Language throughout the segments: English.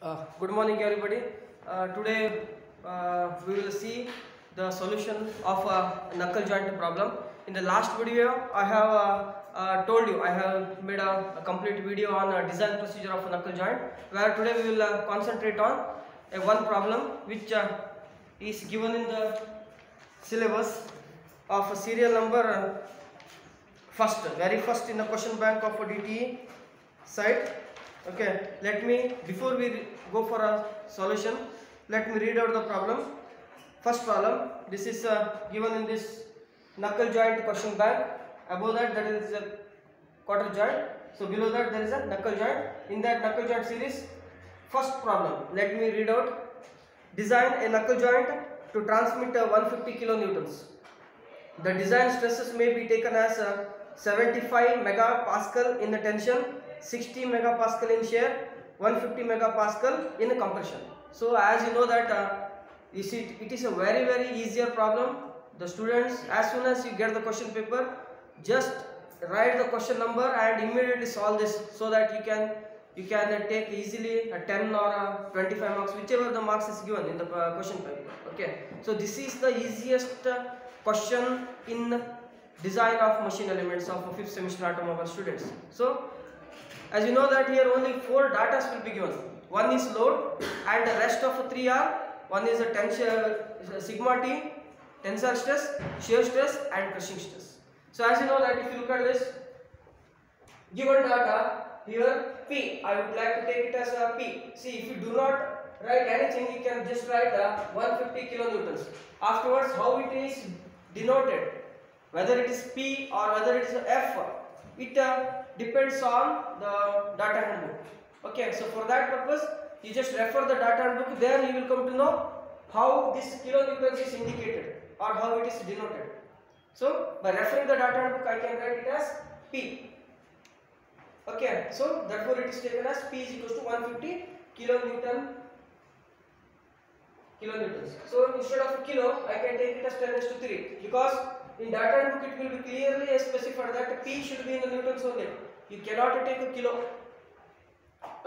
Good morning, everybody. Today we will see the solution of a knuckle joint problem. In the last video, I have told you I have made a complete video on design procedure of a knuckle joint. Where today we will concentrate on one problem which is given in the syllabus of serial number very first in the question bank of DTE site. Okay, let me, before we go for a solution, let me read out the problem. First problem, this is given in this knuckle joint question bank. Above that there is a quarter joint, so below that there is a knuckle joint. In that knuckle joint series, first problem, let me read out. Design a knuckle joint to transmit 150 kilonewtons. The design stresses may be taken as 75 megapascal in the tension, 60 megapascal in shear, 150 megapascal in compression. So as you know that it is a very easier problem. The students, as soon as you get the question paper, just write the question number and immediately solve this, so that you can take easily a 10 or a 25 marks, whichever the marks is given in the question paper. Okay, so this is the easiest question in design of machine elements of 5th semester automobile students. So as you know that here only 4 data will be given. One is load and the rest of 3 are, one is a tension, sigma t, tensile stress, shear stress and crushing stress. So as you know that if you look at this given data, here P, I would like to take it as a P. See, if you do not write anything, you can just write 150 kilonewtons. Afterwards, how it is denoted, whether it is P or whether it is F, it depends on the data handbook. Okay, so for that purpose, you just refer the data handbook. There you will come to know how this kilonewtons is indicated or how it is denoted. So by referring the data handbook, I can write it as P. Okay, so therefore it is taken as P is equals to 150 kilonewtons. So instead of kilo, I can take it as 10⁻³ because in data handbook it will be clearly specified that P should be in the newtons only. You cannot take a kilo.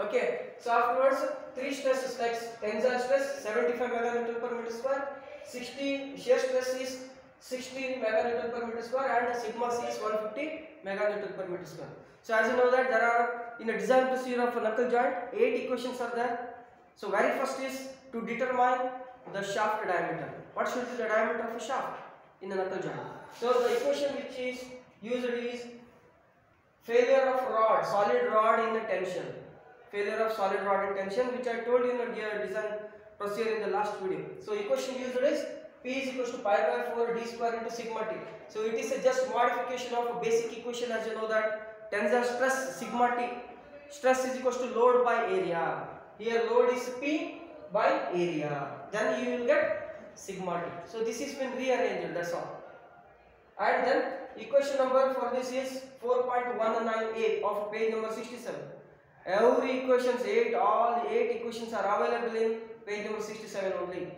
Okay, so afterwards 3 stresses like tensile stress 75 meganewton per meter square, 60 shear stress is 60 meganewton per meter square, and sigma c is 150 meganewton per meter square. So as you know that there are, in a design procedure of a knuckle joint, 8 equations are there. So very first is to determine the shaft diameter. What should be the diameter of a shaft in a knuckle joint? So the equation which is used is failure of rod, solid rod in tension. Failure of solid rod in tension, which I told you in the design procedure in the last video. So equation used is P is equals to pi by 4 d square into sigma t. So it is a just modification of a basic equation. As you know that tensile stress sigma t, stress is equals to load by area. Here load is P by area. Then you will get sigma t. So this is been rearranged, that's all. And then equation number for this is 4.19a of page number 67. Every equations, all 8 equations are available in page number 67 only.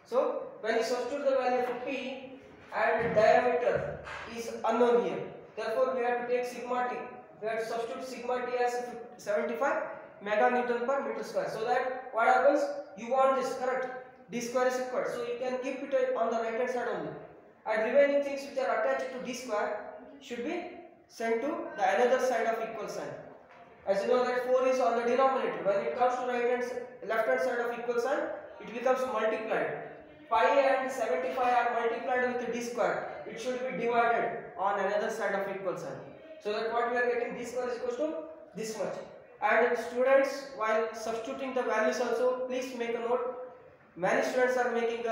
So when you substitute the value of P and diameter is unknown here, therefore we have to take sigma t. We have to substitute sigma t as 75 meganewton per meter square. So that what happens, you want this correct, d square is required, so you can keep it on the right hand side only, and remaining things which are attached to d square should be sent to the another side of equal sign. As you know that 4 is on the denominator. When it comes to left hand side of equal sign, it becomes multiplied. Pi and 75 are multiplied with d square. It should be divided on another side of equal sign. So that what we are getting, d square is equals to this much. And students, while substituting the values also, please make a note. Many students are making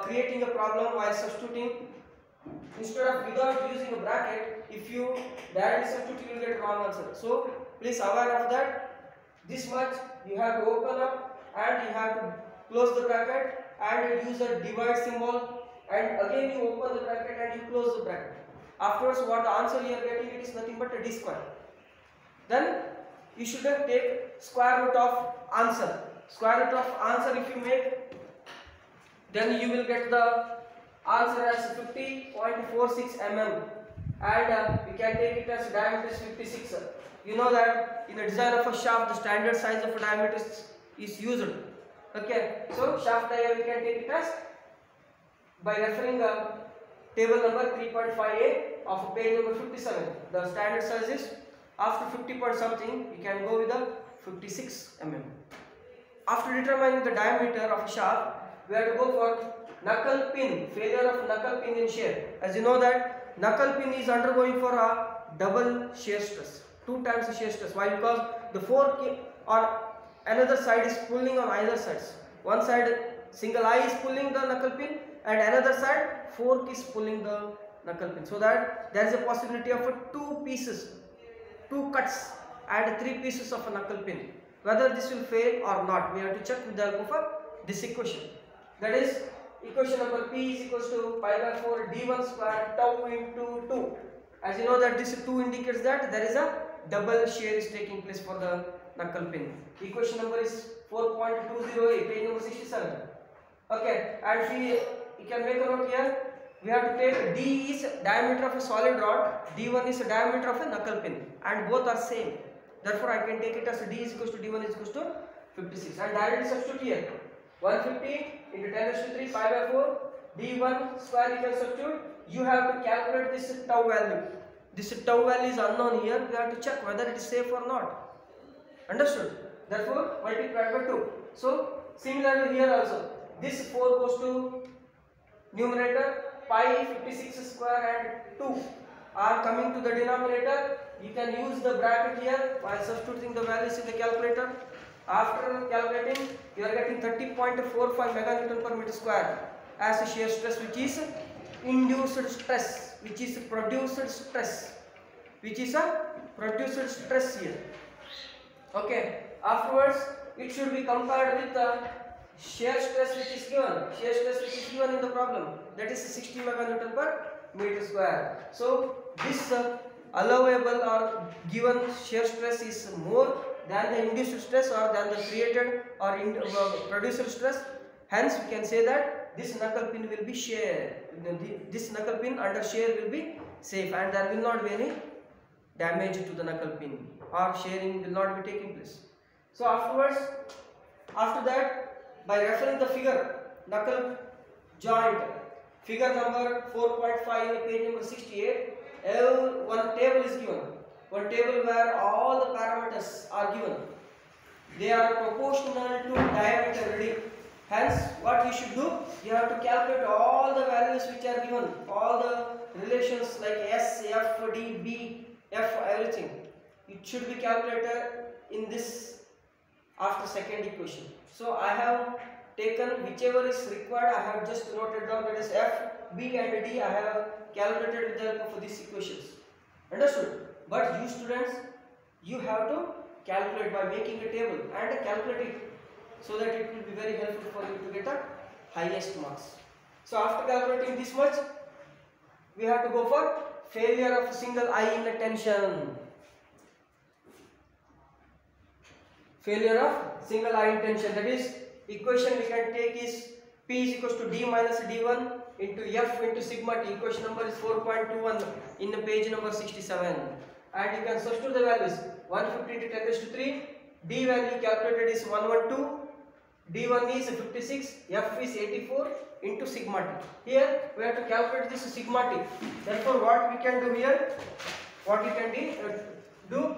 creating a problem while substituting. Instead of without using a bracket, if you directly substitute, you will get wrong answer. So please aware of that. This much you have to open up and you have to close the bracket and use a divide symbol, and again you open the bracket and you close the bracket. Afterwards, what the answer you are getting, it is nothing but a d square. Then you should take square root of answer. Square root of answer if you make, then you will get the answer as 50.46 mm, and we can take it as diameter is 56. you know that in the design of a shaft, the standard size of a diameter is used. Okay, so shaft dia we can take it as by referring table number 3.5a of page number 57. The standard size is after 50 point something, you can go with the 56 mm. After determining the diameter of a shaft, we have to go for knuckle pin, failure of knuckle pin in shear. As you know that knuckle pin is undergoing for a double shear stress, 2 times the shear stress. Why? Because the fork on another side is pulling on either sides. One side single eye is pulling the knuckle pin and another side fork is pulling the knuckle pin. So that there is a possibility of 2 pieces, 2 cuts and 3 pieces of a knuckle pin. Whether this will fail or not, we have to check with the help of this equation. That is equation number P is equals to pi by 4 d1 square tau into 2. As you know that this 2 indicates that there is a double shear is taking place for the knuckle pin. Equation number is 4.20a, page number 67. Okay, and we can make a note here. We have to take D is diameter of a solid rod, D1 is a diameter of a knuckle pin, and both are same. Therefore, I can take it as D is equals to D1 is equals to 56, and directly substitute here. 150 into 10 raised to 3 pi by 4 D1 square you can substitute. You have to calculate this tau value. This tau value is unknown here. We have to check whether it is safe or not. Understood? Therefore, multiplied by 2. So, similarly here also, this 4 goes to numerator, pi 56 square and 2 are coming to the denominator. You can use the bracket here by substituting the values in the calculator. After calculating, you are getting 30.45 meganewton per meter square as a shear stress, which is induced stress, which is produced stress, which is a produced stress here. Okay. Afterwards, it should be compared with the shear stress which is given. Shear stress which is given in the problem, that is 60 meganewton per meter square. So this allowable or given shear stress is more than the induced stress or than the created or produced stress. Hence, we can say that this knuckle pin will be shear. This knuckle pin under shear will be safe, and there will not be any damage to the knuckle pin, or shearing will not be taking place. So after that, by referring the figure, knuckle joint, figure number 4.5 in page number 68, one table is given. One table where all the parameters are given. They are proportional to diameter ready. Hence, what you should do, you have to calculate all the values which are given, all the relations like S, F, D, B, F, everything. It should be calculated in this after second equation. So I have taken whichever is required, I have just noted down, that is F, B and D I have calculated with the help of these equations. Understood? But you students, you have to calculate by making a table and calculate it, so that it will be very helpful for you to get the highest marks. So after calculating this much, we have to go for failure of single eye in tension. Failure of single eye in tension, that is equation we can take is P is equals to D minus D1 into F into sigma T. Equation number is 4.21 in the page number 67. And you can substitute the values 150 to 10 raised to 3. D value calculated is 112. D1 is 56. F is 84 into sigma T. Here we have to calculate this sigma T. Therefore, what we can do here, what you can do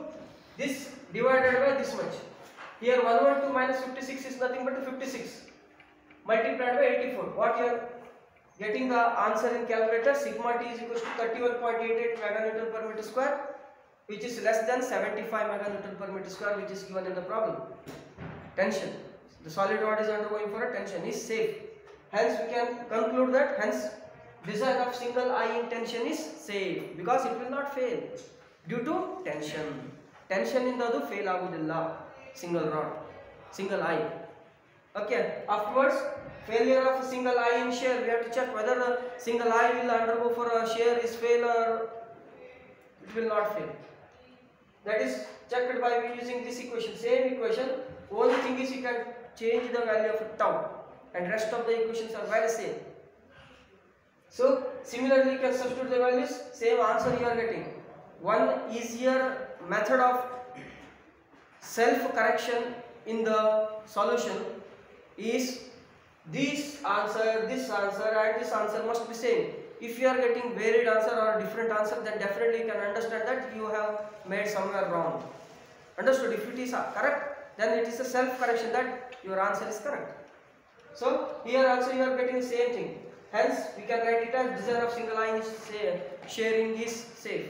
this divided by this much. Here 112 minus 56 is nothing but 56 multiplied by 84. What you are getting the answer in calculator, sigma T is equals to 31.88 meganewton per meter square, which is less than 75 meganewton per meter square, which is given in the problem. Tension, the solid rod is undergoing for a tension, is safe. Hence we can conclude that hence design of single eye in tension is safe, because it will not fail due to tension. Tension in the fail agudilla. Single rod, single eye. Okay, afterwards failure of single eye in shear, we have to check whether the single eye will undergo for a shear is fail or it will not fail. That is checked by using this equation, same equation. Only thing is you can change the value of tau, and rest of the equations are very same. So similarly you can substitute the values, same answer you are getting. One easier method of self correction in the solution is this answer and this answer must be same. If you are getting varied answer or a different answer, then definitely you can understand that you have made somewhere wrong. Understood? If it is correct, then it is a self correction that your answer is correct. So here also you are getting the same thing. Hence we can write it as design of single line sharing is safe.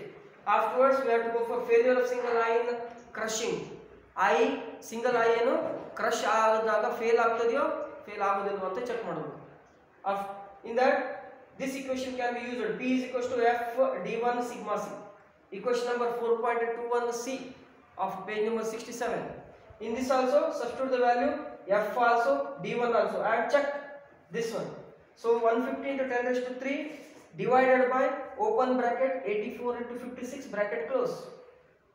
Afterwards we have to go for failure of single line crushing. Single eye ಏನು crush ಆದಾಗ fail ಆಗ್ತದೆಯೋ fail ಆಗೋದಿಲ್ವೋ ಅಂತ check ಮಾಡಬೇಕು. In that this equation can be used. P is equals to F D1 sigma C. Equation number 4.21C of page number 67. In this also substitute the value F also D1 also and check this one. So 150 into 10 raised to 3 divided by open bracket 84 into 56 bracket close.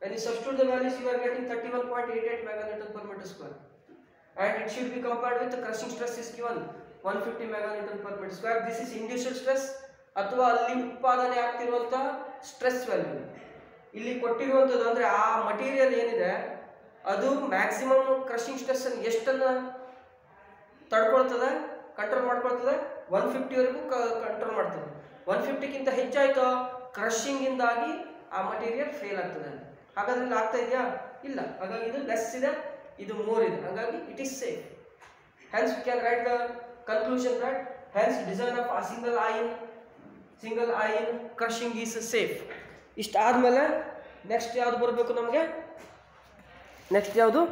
When you substitute the values, you are getting 31.88 meganewton per meter square. And it should be compared with the crushing stress is given 150 meganewton per meter square. This is induced stress ಅಥವಾ ಅಲ್ಲಿ ಉತ್ಪಾದನೆ ಆಗ್ತಿರುವಂತಹ stress value. ಇಲ್ಲಿ ಕೊಟ್ಟಿರುವಂತದ್ದು ಅಂದ್ರೆ ಆ material ಏನಿದೆ ಅದು maximum crushing stress ಅನ್ನು ಎಷ್ಟನ್ನ ತಡ್ಕೊಳ್ತದೆ, control ಮಾಡ್ಕೊಳ್ತದೆ, 150 ವರೆಗೂ ಕಂಟ್ರೋಲ್ ಮಾಡ್ತದೆ. 150 ಗಿಂತ ಹೆಚ್ಚಾಯ್ತು ಕ್ರಶಿಂಗ್ ಇಂದಾಗಿ ಆ ಮಟೀರಿಯಲ್ ಫೇಲ್ ಆಗ್ತದೆ. ಹಾಗಾದ್ರೆ ಇಲ್ಲಿ ಆಗ್ತಾ ಇದೆಯಾ? ಇಲ್ಲ. ಹಾಗಾಗಿ ಇದು ಲೆಸ್ ಇದೆ, ಇದು ಮೋರ್ ಇದೆ. ಹಾಗಾಗಿ it is safe. Hence we can write the conclusion that hence design of a single ion crushing is safe. ಇಷ್ಟ ಆದ್ಮೇಲೆ ನೆಕ್ಸ್ಟ್ ಯಾವ್ದು ಬರಬೇಕು ನಮಗೆ? ನೆಕ್ಸ್ಟ್ ಯಾವುದು?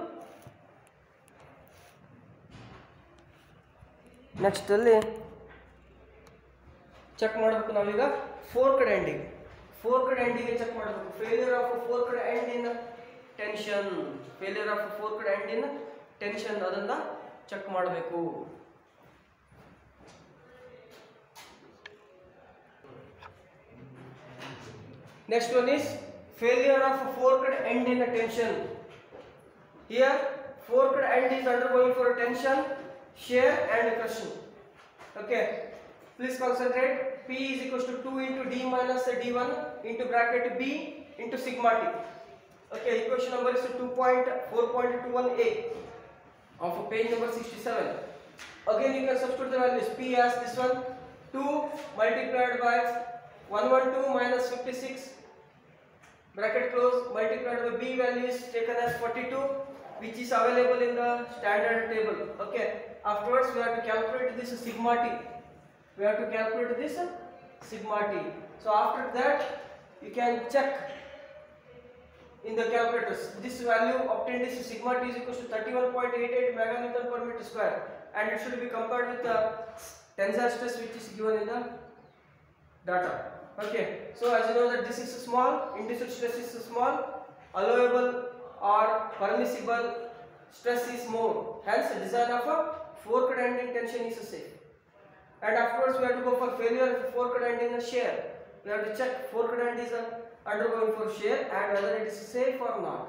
ನೆಕ್ಸ್ಟ್ ಅಲ್ಲಿ ಚೆಕ್ ಮಾಡಬೇಕು ನಾವೀಗ forked ending. Forked ending check ಮಾಡಬೇಕು. Failure of forked end in tension. Failure of forked end in tension ಅದನ್ನ ಚೆಕ್ ಮಾಡಬೇಕು. Next one is failure of forked end in a tension. Here forked end is undergoing for tension, shear and crushing. Okay, please concentrate. P is equals to 2 into D minus D1 into bracket B into sigma T. Okay, equation number is 2.4.21a of page number 67. Again you can substitute the values. P as this one 2 multiplied by 112 minus 56 bracket close multiplied by B value is taken as 42, which is available in the standard table. Okay, afterwards we have to calculate this sigma T. We have to calculate this sigma T. So after that you can check in the calculators. This value obtained is sigma T is equals to 31.88 meganewton per meter square, and it should be compared with the tensile stress which is given in the data. Okay, so as you know that this is small, induced stress is small, allowable or permissible stress is more. Hence design of a forked end in tension is safe. And afterwards we have to go for failure of forked end in a shear. We have to check forked end is undergoing for shear and whether it is safe or not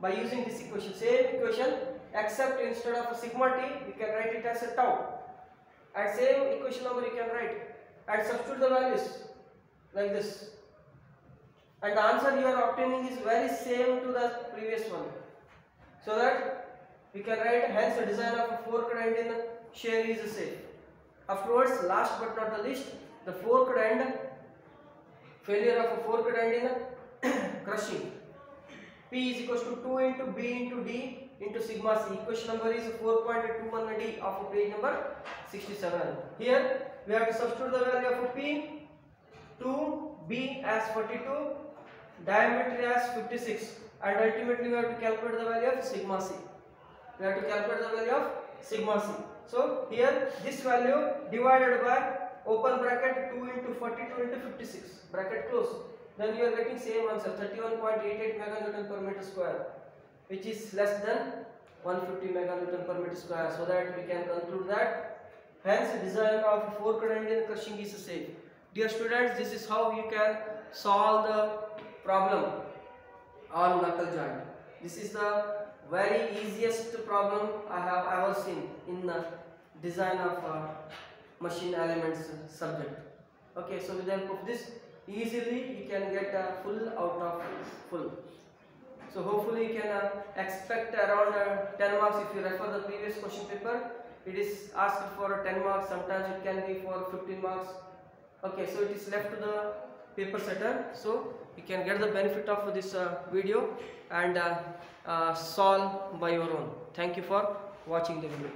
by using this equation. Same equation, except instead of a sigma T we can write it as a tau, and same equation number you can write and substitute the values like this, and the answer you are obtaining is very same to the previous one, so that we can write hence the design of a forked end in shear is safe. Afterwards, last but not the least, the forked end, failure of a forked end in crushing. P is equals to 2 into B into D into sigma C. Equation number is 4.21D of page number 67. Here we have to substitute the value of P, 2B as 42, diameter as 56, and ultimately we have to calculate the value of sigma C. We have to calculate the value of sigma C. So here this value divided by open bracket 2 into 42 into 56 bracket close, then you are getting same answer 31.88 meganewton per meter square, which is less than 150 meganewton per meter square. So that we can conclude that hence design of forked end in crushing is safe. Dear students, this is how you can solve the problem on knuckle joint. This is the very easiest problem I have ever seen in the design of machine elements subject. Okay, so with the help of this easily you can get a full out of full. So hopefully you can expect around 10 marks if you refer the previous question paper. It is asked for 10 marks, sometimes it can be for 15 marks. Okay, so it is left to the paper setter. So you can get the benefit of this video and solve by your own. Thank you for watching the video.